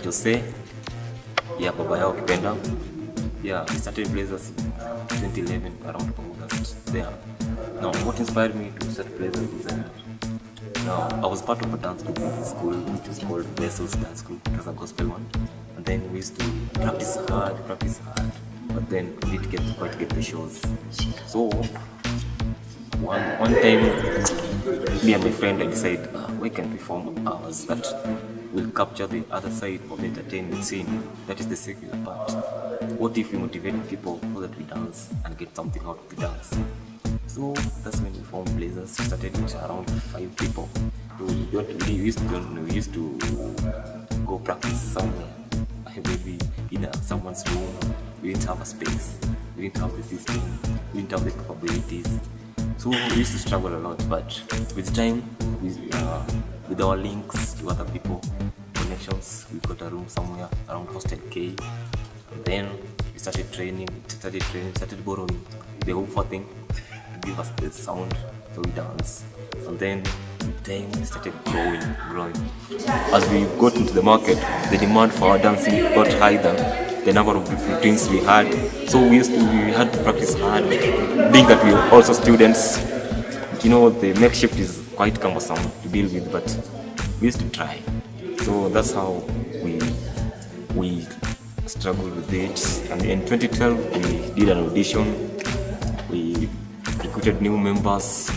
Youthe, baba yao kipenda. We started Blezzaz in 2011 around August there. Now, what inspired me to start Blezzaz is I was part of a dance group in school which was called Blezzaz Dance Group. It was a gospel one, and then we used to practice hard, but then we didn't quite get the shows. So one time, me and my friend decided, we can perform ours that will capture the other side of the entertainment scene, that is the secular part. What if we motivate people so that we dance and get something out of the dance? So that's when we formed Blezzaz. We started with around 5 people. We used to go practice somewhere, maybe in someone's room. We didn't have a space, we didn't have the system, we didn't have the capabilities. So we used to struggle a lot, but with time, with our links to other people, connections, we got a room somewhere around Hostel K. And then we started training, started borrowing the whole thing to give us the sound, so we dance. And then with time, we started growing. As we got into the market, the demand for our dancing got higher than the number of routines we had. So we had to practice hard. Being that we were also students, the makeshift is quite cumbersome to deal with, but we used to try. So that's how we struggled with it. And in 2012, we did an audition. We recruited new members.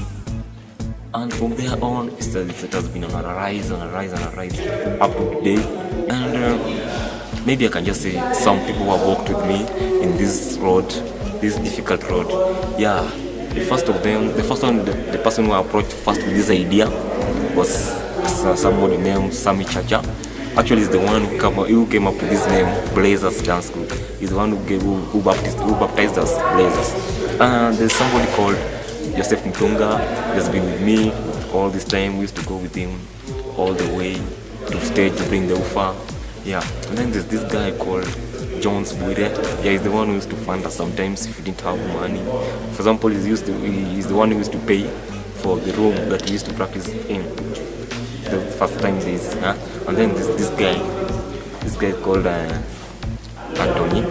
And from there on, it has been on a rise up to today. And maybe I can just say some people who have walked with me in this difficult road. The person who approached first with this idea was somebody named Sammy Chacha. Actually, he's the one who came up with this name, Blezzaz Dance Group. He's the one who baptized us, Blezzaz. And there's somebody called Joseph Mtunga. He has been with me all this time. We used to go with him all the way to stage to bring the ufa. And then there's this guy called Jones Buire. He's the one who used to fund us sometimes if we didn't have money. For example, he's the one who used to pay for the room that we used to practice in the first time days. And then there's this guy called Anthony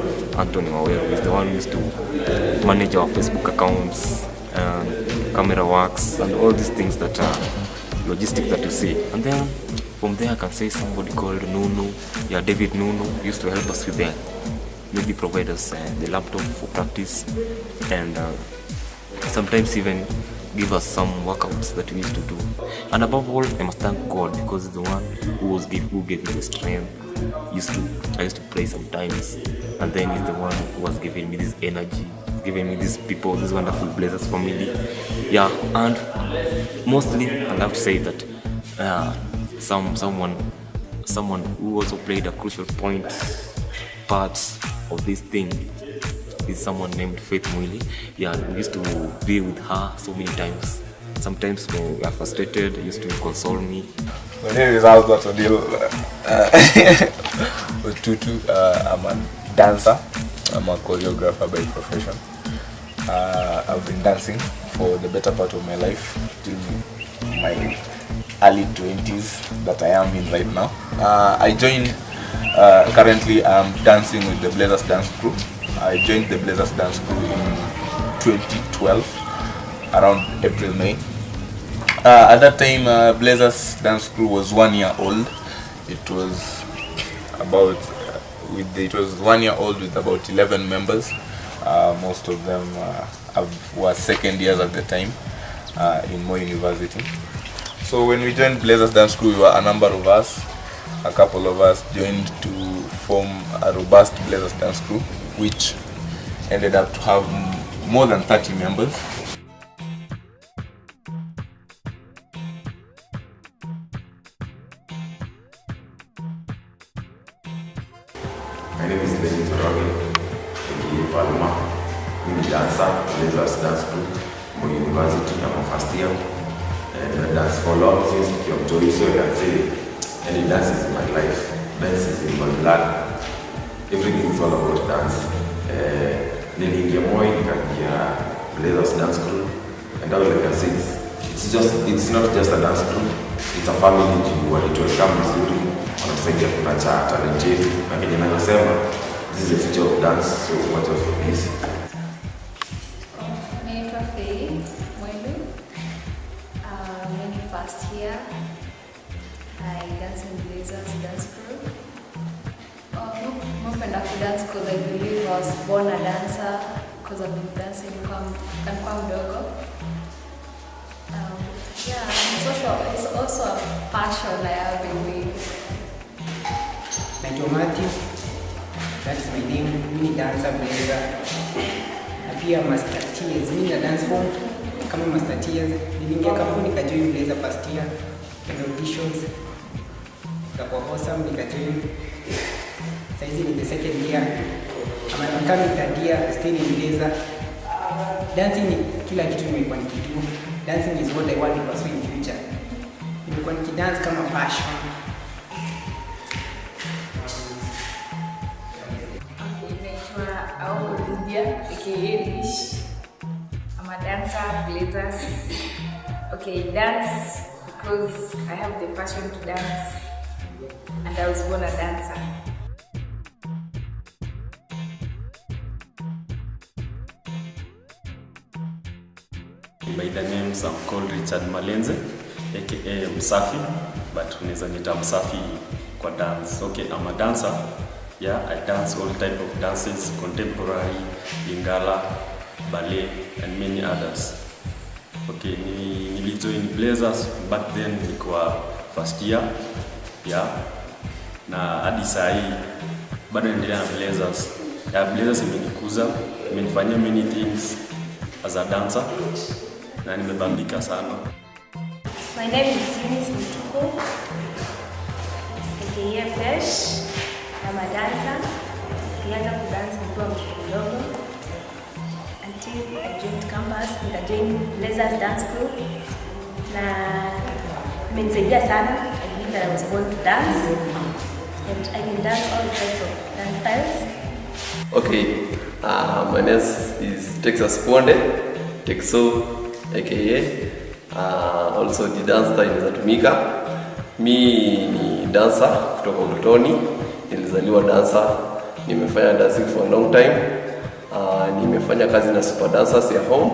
Wawero. He's the one who used to manage our Facebook accounts and camera works and all these things that are logistics that you see. And then from there I can say somebody called Nunu, David Nunu used to help us with that. Maybe provide us the laptop for practice, and sometimes even give us some workouts that we used to do. And above all, I must thank God, because he's the one who gave me the strength. I used to pray sometimes, and then he's the one who was giving me this energy, giving me these people, this wonderful Blezzaz family. And mostly I love to say that someone who also played a crucial part of this thing is someone named Faith Mwili. We used to be with her so many times. Sometimes when we are frustrated, he used to console me. My name is ONEAL. With TUTU, I'm a dancer. I'm a choreographer by profession. I've been dancing for the better part of my life till my early 20s that I am in right now. Currently I'm dancing with the Blezzaz Dance Group. I joined the Blezzaz Dance Group in 2012, around April, May. At that time, Blezzaz Dance Group was 1 year old. It was 1 year old with about 11 members. Most of them were second years at the time in Moi University. So when we joined Blezzaz Dance Group, we were a number of us. A couple of us joined to form a robust Blezzaz Dance Group, which ended up to have more than 30 members. My name is NJOROGE, I'm a dancer, Blezzaz Dance Group. Moi University, I'm a first year. And I dance for long since I'm joy, so I can say any dance is in my life. Dance is in my blood. Everything is all about dance. Niliingia Moi, nikaingia Blezzaz dance crew, and now like I said, it's not just a dance crew, it's a family. Walituweka vizuri, wanatusaidia kunacha talent yetu, na kenye nasema this is the future of dance, so watch out for this. First year, I dance in Blezzaz dance crew. More than dance because I believe I was born a dancer because I've been dancing mdogo. Yeah, it's also a passion I have in me. MATHEW, that is my name. Mimi dancer Blezzaz. Na pia master tears. Mimi na dance home kama master tears. Niliingia kampuni nikajoin Blezzaz first year. And auditions. Kwa awesome nikajoin. Saizi ni the second year. I'm coming third year, still in Blezzaz. Dancing ni kila kitu nimekuwa nikidu. Dancing is what I want to pursue in future. Nimekuwa nikidance kama passion. I'm a dancer, Blezzaz. Okay, dance because I have the passion to dance and I was born a dancer. By the names I'm called MALENZE, aka Msafi, but unaweza nita Msafi kwa dance. Okay, I'm a dancer. Yeah, I dance all type of dances, contemporary, lingala, ballet, and many others. Okay, nilijoin Blezzaz back then nilikuwa first year. Yeah. Na hadi saa hii bado naendelea na Blezzaz. Yeah, Blezzaz imenikuza, imenifanyia many things as a dancer. Na nimebambika sana. My name is MUTUEKO, aka Fresh. I'm a dancer. Nilianza kudance nikiwa mdogo until I joined campus, nikajoin Blezzaz dance crew. Na imenisaidia sana. I believe that I was born to dance and I can dance all types of dance styles. Okay, my name is Texas Ponde, Texo, aka also the dance style inatumika. Mi ni dancer kutoka utotoni, nilizaliwa dancer, nimefanya dancing for a long time. Nimefanya kazi na super dancers ya home,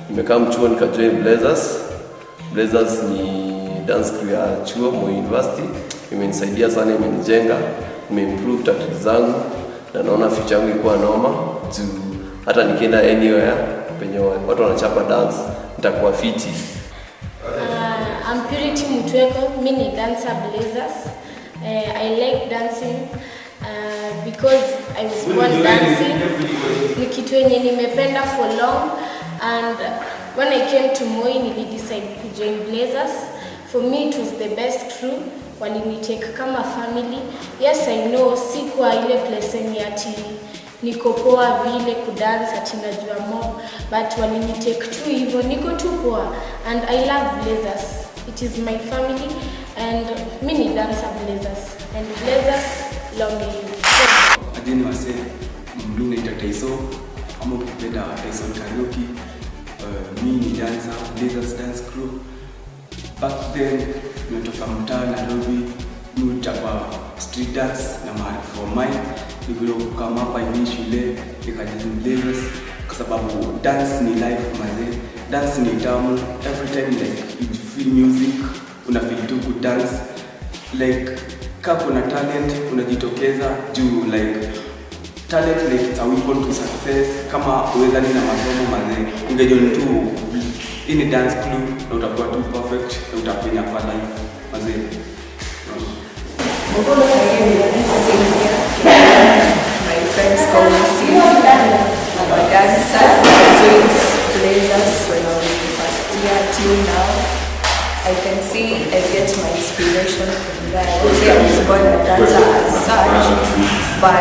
nimekaa mchuo nikajoin Blezzaz. Blezzaz ni dance crew ya chuo Moi University, imenisaidia sana, imenijenga, imeimprove tactics zangu, na naona future yangu ikuwa noma juu hata nikienda anywhere penye watu wanachapa dance nitakuwa fiti. I'm MUTUEKO, mimi ni dancer Blezzaz. I like dancing because I was born dancing. Ni kitu yenye nimependa for long, and when I came to Moi nili decide to join Blezzaz. For me it was the best crew. Walinitake kama family. Yes, I know sikuwa ile place yenye ati niko poa vile kudance ati najua mob, but walinitake tu hivyo, niko tu poa, and I love Blezzaz. It is my family and mimi ni dancer Blezzaz, and Blezzaz long live. Ajeni wase, mimi naitwa Taiso, ama ukipenda Taiso Karaoke. Mimi ni dancer, Blezzaz dance crew. Back then, nimetoka mtaa Nairobi, nilitaka street dance na mahali for mine. Nilikuwa kama hapa hivi shule, nikajiunga Blezzaz kwa sababu dance ni life man. Dance ni tamu. Every time like you feel music, una feel to good dance. Like kama kuna talent unajitokeza juu, like talent like it's a weapon to success. Kama uweza ni na masomo man, ungejoin tu in dance crew na utakuwa tu perfect na utapenya kwa life mazee. My friends call me Sura. I'm a dancer. I joined Blezzaz when I was in first year till now. I can see I get my inspiration from there. I would say I was born a dancer as such, but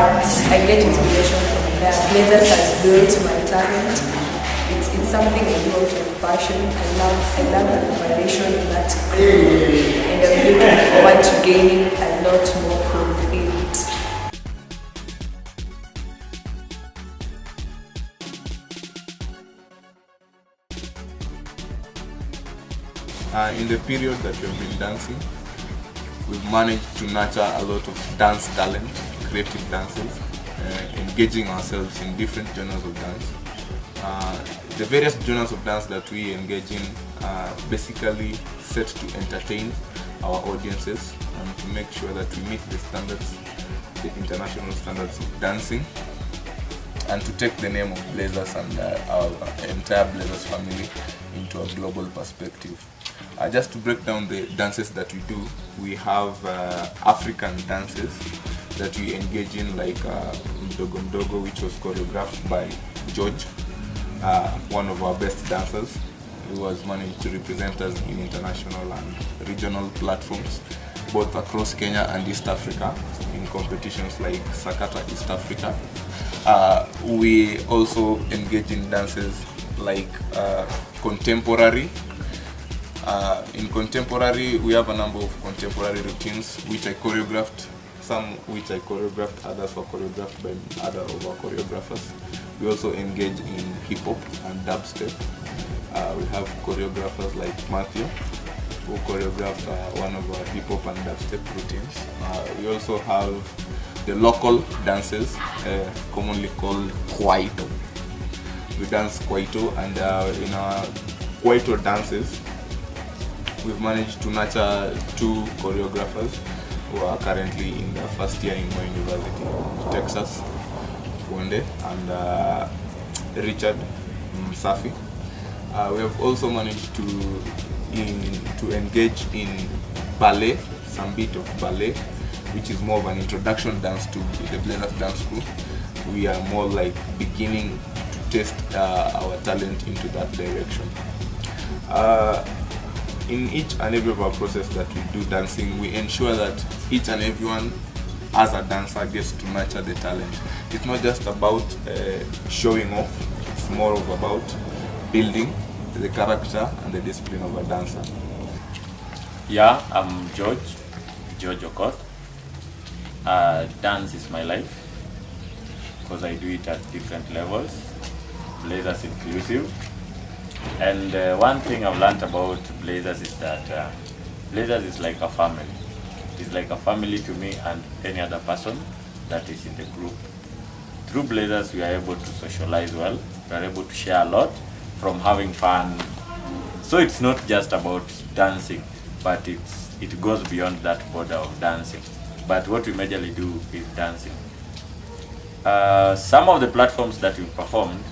I get inspiration from there. Blezzaz has built my talent. It's something I do out of passion. I love the collaboration in that crew, and I'm looking forward to gaining a lot more from it. In the period that we've been dancing, we've managed to nurture a lot of dance talent, creative dancers, engaging ourselves in different genres of dance. The various genres of dance that we engage in are basically set to entertain our audiences and to make sure that we meet the standards, the international standards of dancing, and to take the name of Blezzaz and our entire Blezzaz family into a global perspective. Just to break down the dances that we do, we have African dances that we engage in, like mdogomdogo, which was choreographed by George, one of our best dancers, who was managed to represent us in international and regional platforms, both across Kenya and East Africa, in competitions like Sakata East Africa. We also engage in dances like contemporary. In contemporary, we have a number of contemporary routines which I choreographed, some which I choreographed, others were choreographed by other of our choreographers. We also engage in hip-hop and dubstep. We have choreographers like MATHEW, who choreographed one of our hip-hop and dubstep routines. We also have the local dances, commonly called kwaito. We dance kwaito, and in our kwaito dances, we've managed to nurture 2 choreographers who are currently in their first year in my university, Texas, Wende and Richard Msafi. We have also managed to engage in ballet, Sambito ballet, which is more of an introduction dance to the Blezzaz dance crew. We are more like beginning to test our talent into that direction. In each and every of our process that we do dancing, we ensure that each and everyone as a dancer gets to nurture the talent. It's not just about showing off, it's more of about building the character and the discipline of a dancer. Yeah, I'm George OKOTH. Dance is my life because I do it at different levels, Blezzaz inclusive. And one thing I've learned about Blezzaz is that Blezzaz is like a family. It's like a family to me and any other person that is in the group. Through Blezzaz, we are able to socialize well. We are able to share a lot from having fun. So it's not just about dancing, but it goes beyond that border of dancing. But what we majorly do is dancing. Some of the platforms that we performed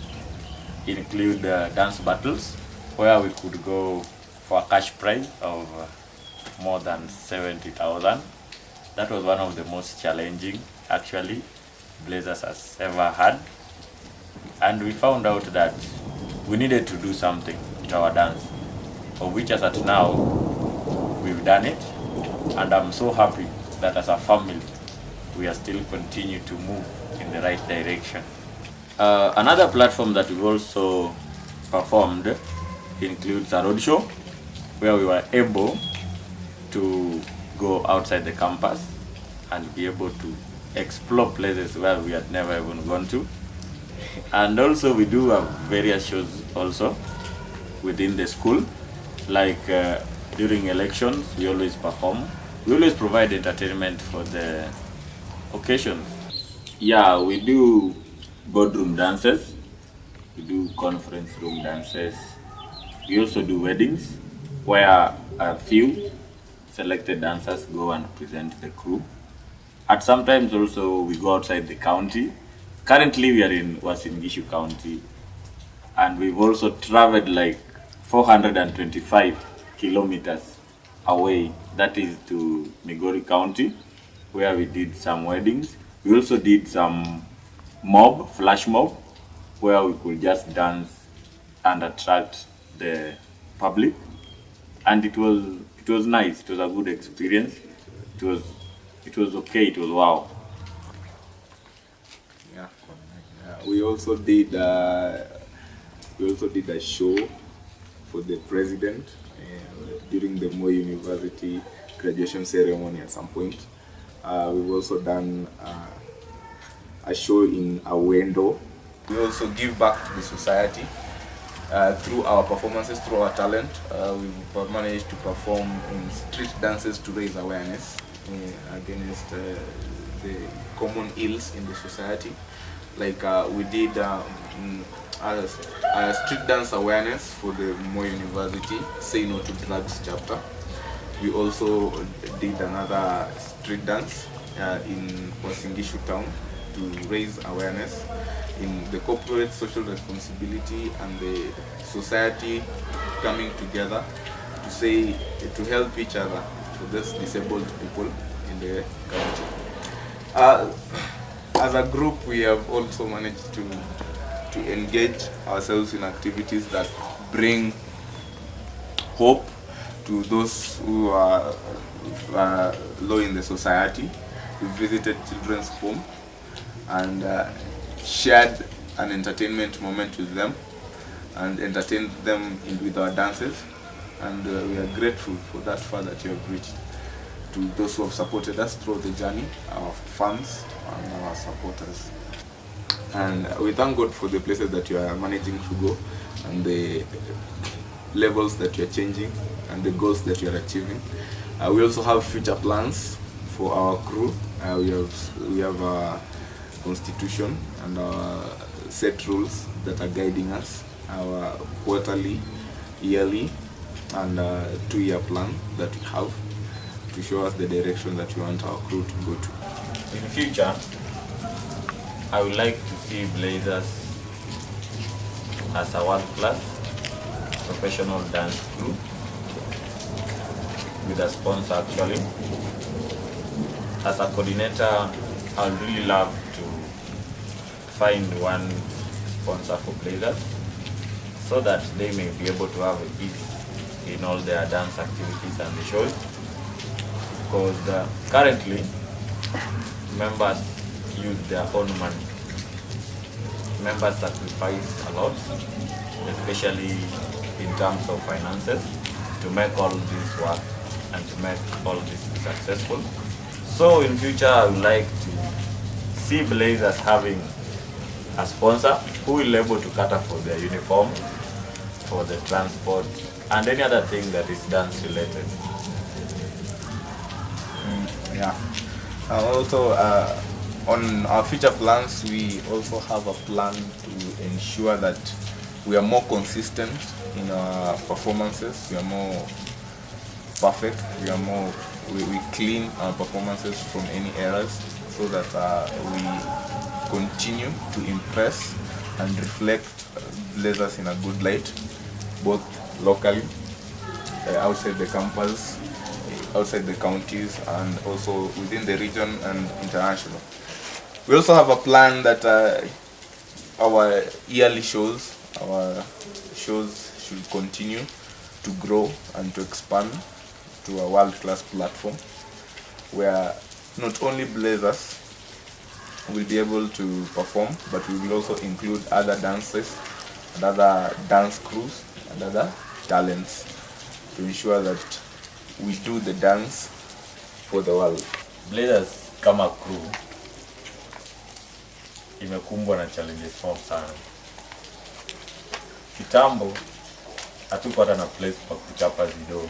include dance battles, where we could go for a cash prize of more than 70,000. That was one of the most challenging, actually, Blezzaz has ever had. And we found out that we needed to do something to our dance, of which as at now, we've done it. And I'm so happy that as a family, we are still continue to move in the right direction. Another platform that we've also performed includes a roadshow, where we were able to go outside the campus and be able to explore places where we had never even gone to. And also we do have various shows also within the school, like during elections we always perform. We always provide entertainment for the occasions. Yeah, we do boardroom dances, we do conference room dances, we also do weddings where a few selected dancers go and present the crew. At sometimes also we go outside the county. Currently we are in Uasin Gishu County, and we've also traveled like 425 kilometers away, that is to Migori County, where we did some weddings. We also did some flash mob, where we could just dance and attract the public. And it was nice, it was a good experience. It was okay, it was wow. Yeah. We also did We also did a show for the president during the Moi University graduation ceremony at some point. We've also done a show in Awendo. We also give back to the society through our performances, through our talent. We've managed to perform in street dances to raise awareness against the common ills in the society. Like we did a street dance awareness for the Moi University Say No to Drugs chapter. We also did another street dance in Wasingishu town to raise awareness in the corporate social responsibility and the society coming together to help each other for these disabled people in the county. As a group, we have also managed to engage ourselves in activities that bring hope to those who are low in the society. We visited children's home and shared an entertainment moment with them and entertained them with our dances, and we are grateful for that far that you have reached. To those who have supported us throughout the journey, our fans and our supporters. And we thank God for the places that you are managing to go and the levels that you are changing and the goals that you are achieving. We also have future plans for our crew. We have a constitution and our set rules that are guiding us, our quarterly, yearly and 2-year plan that we have to show us the direction that we want our crew to go to. In future, I would like to see Blezzaz as a world-class professional dance crew with a sponsor actually. As a coordinator, I would really love to find one sponsor for Blezzaz so that they may be able to have a piece in all their dance activities and the shows. Because currently, members use their own money. Members sacrifice a lot, especially in terms of finances, to make all this work and to make all this be successful. So in future, I would like to see Blezzaz having a sponsor who will be able to cater for their uniform, for the transport, and any other thing that is dance related. Yeah. Also, on our future plans, we also have a plan to ensure that we are more consistent in our performances. We are more perfect. We clean our performances from any errors, so that we continue to impress and reflect Blezzaz in a good light, both locally, outside the campus, outside the counties, and also within the region and international. We also have a plan that our yearly shows, should continue to grow and to expand to a world-class platform where not only Blezzaz will be able to perform, but we will also include other dancers and other dance crews and other talents to ensure that we do the dance for the world. Blezzaz kama crew imekumbwa na challenges mob sana. Kitambo hatukuwa hata na place pa kuchapa zido.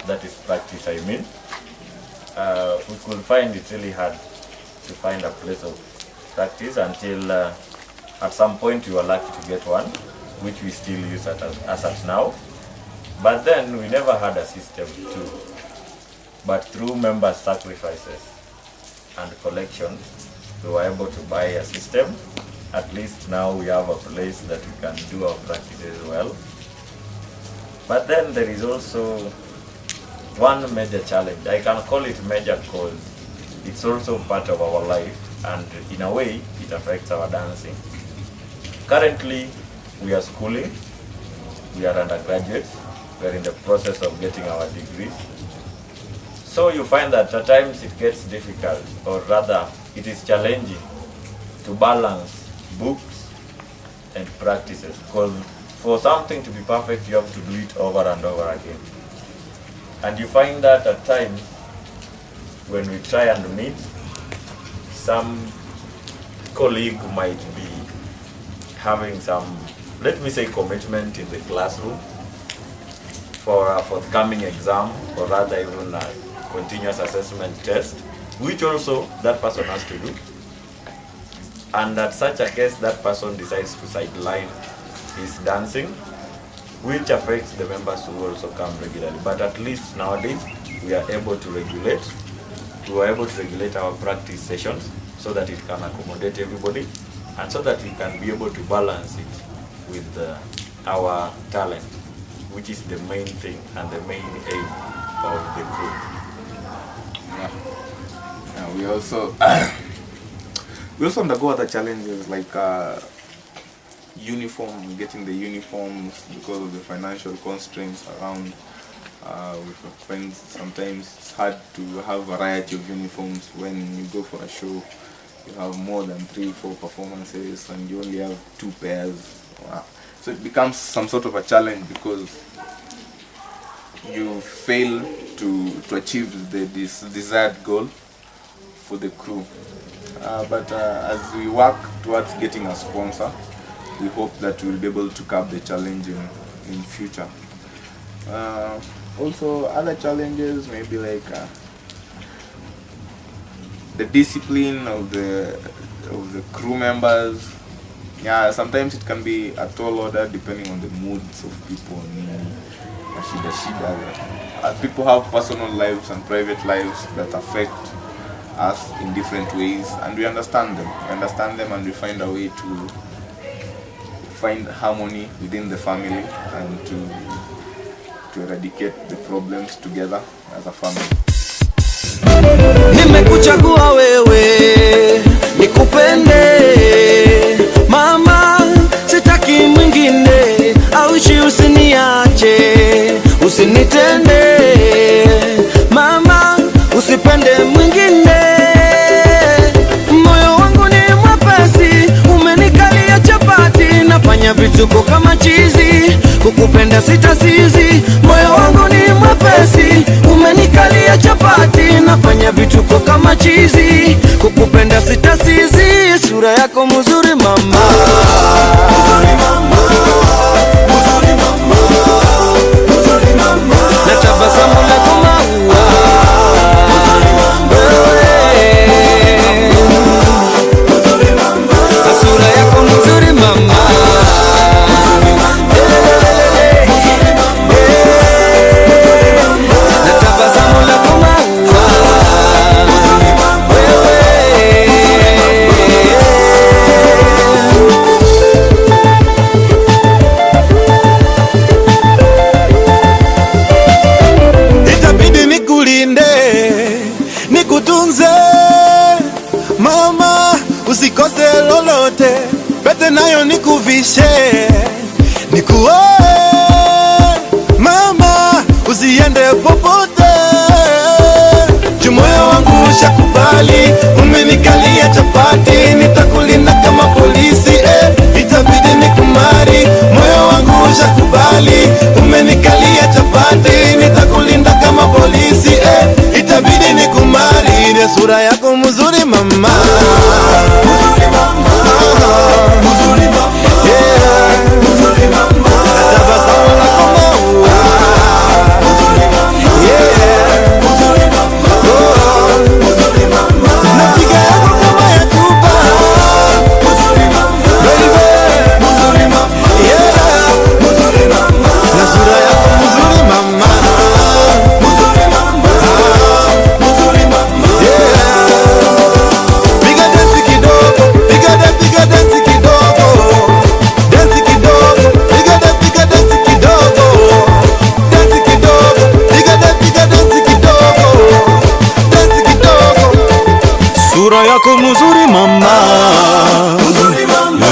That is practice, I mean. We could find it really hard to find a place of practice until at some point we were lucky to get one, which we still use as at now. But then we never had a system too. But through members' sacrifices and collections, we were able to buy a system. At least now we have a place that we can do our practices well. But then there is also one major challenge. I can call it major because it's also part of our life, and in a way it affects our dancing. Currently we are schooling, we are undergraduates, we are in the process of getting our degrees. So you find that at times it gets difficult, or rather it is challenging to balance books and practices, because for something to be perfect, you have to do it over and over again. And you find that at times, when we try and meet, some colleague might be having some, let me say, commitment in the classroom for a forthcoming exam, or rather even a continuous assessment test, which also that person has to do. And at such a case, that person decides to sideline his dancing, which affects the members who also come regularly. But at least nowadays, we are able to regulate. We are able to regulate our practice sessions so that it can accommodate everybody, and so that we can be able to balance it with our talent, which is the main thing and the main aim of the group. Yeah, we also we also undergo other challenges like getting the uniforms because of the financial constraints around. With friends, sometimes it's hard to have a variety of uniforms. When you go for a show, you have more than 3-4 performances and you only have 2 pairs. So it becomes some sort of a challenge because you fail to achieve this desired goal for the crew. But as we work towards getting a sponsor, we hope that we'll be able to curb the challenge in future. Also, other challenges maybe like the discipline of the crew members. Yeah, sometimes it can be a tall order depending on the moods of people. People have personal lives and private lives that affect us in different ways, and we understand them. And we find a way to find harmony within the family and to eradicate the problems together as a family. Nimekuchagua wewe nikupende mama, sitaki mwingine, aushi usiniache, usinitende mama, usipende mwingine. Moyo wangu ni mwepesi, umenikalia chapati, nafanya vituko kama chizi, kukupenda sitasizi. Moyo wangu ni mwepesi, umenikalia chapati, nafanya vituko kama chizi, kukupenda sitasizi. Sura yako mzuri mama, mzuri mama, mzuri mama, mzuri mama, na tabasamu lako maua, mzuri mama, mzuri mama, na sura yako mzuri mama. Nikutunze mama, usikose lolote, pete nayo nikuvishe, nikuoe mama, usiende popote. Moyo wangu ushakubali, umenikalia chapati, nitakulinda kama polisi, itabidi nikumari. Moyo wangu ushakubali, umenikalia chapati, nitakulinda kama polisi, itabidi nikumari. Sura yako mzuri mama, mzuri mama, mzuri mama, yeah, mzuri mama, tabasamu lako maua, mzuri mama, yeah, mzuri mama, mzuri mama, napiga yako kama ya tuba, mzuri mama, baby, mzuri mama, yeah, mzuri mama, na sura yako mzuri mama, mzuri mama, mzuri mama, yeah. Piga dance kidogo, piga dance kidogo, dance kidogo, piga dance kidogo, dance kidogo, piga dance kidogo, dance kidogo. Sura yako mzuri mama, mzuri mama,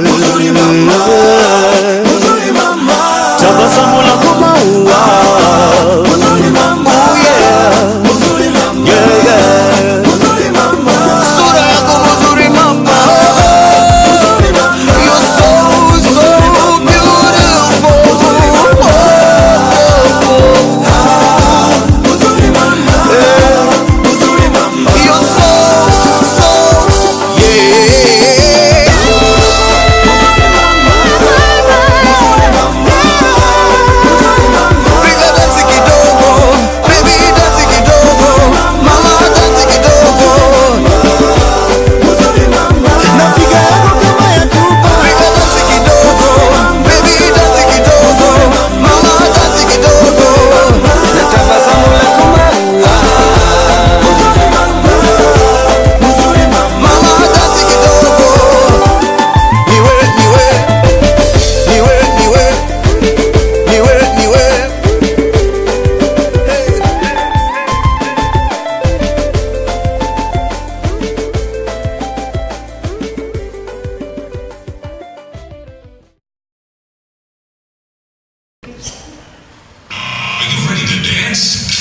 mzuri mama, mzuri mama, tabasamu lako maua, mzuri mama, oh yeah, mzuri mama, yeah, yeah, mzuri mama, sura yako mzuri mama, mzuri mama, you're so beautiful. you ready to dance?